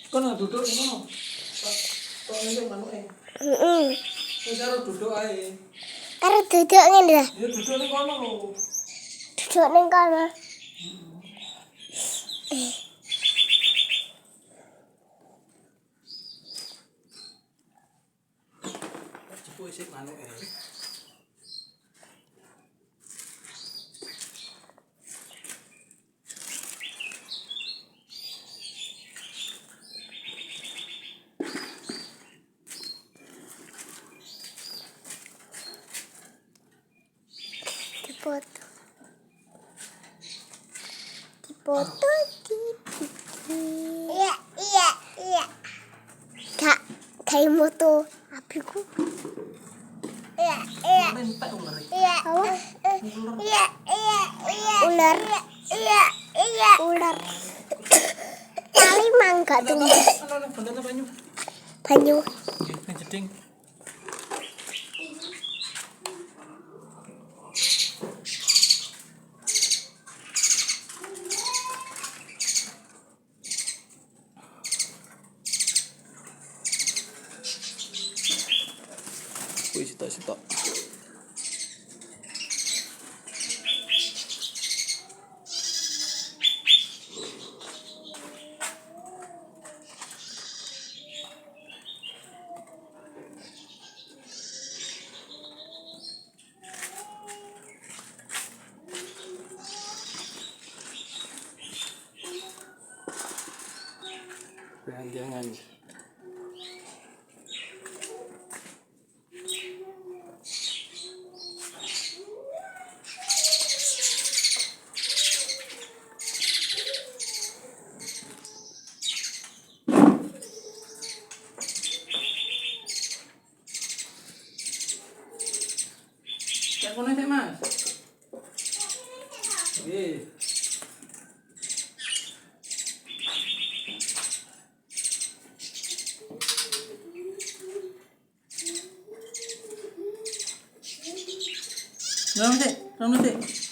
Kono duduk ngono. Kok ngene manuke. Wis karo duduk ae. Karo duduk ngene lho. Ya duduk ning kono lho. Duduk ning kono. Jepuk isik manuke. Dipoto. Dipoto. Iya, iya, iya. Kak, kayak moto apiku. Iya, iya. Entek umure. Iya. Apa? Iya, iya, iya. Ular. Iya, iya. Ular. Kali mangga tuh. Ana bandana banyu. Banyu. Nggih, ning jeding. Wih, sitok-sitok. Jangan. Cek kono sik, Mas. Nggih. Ramu sik.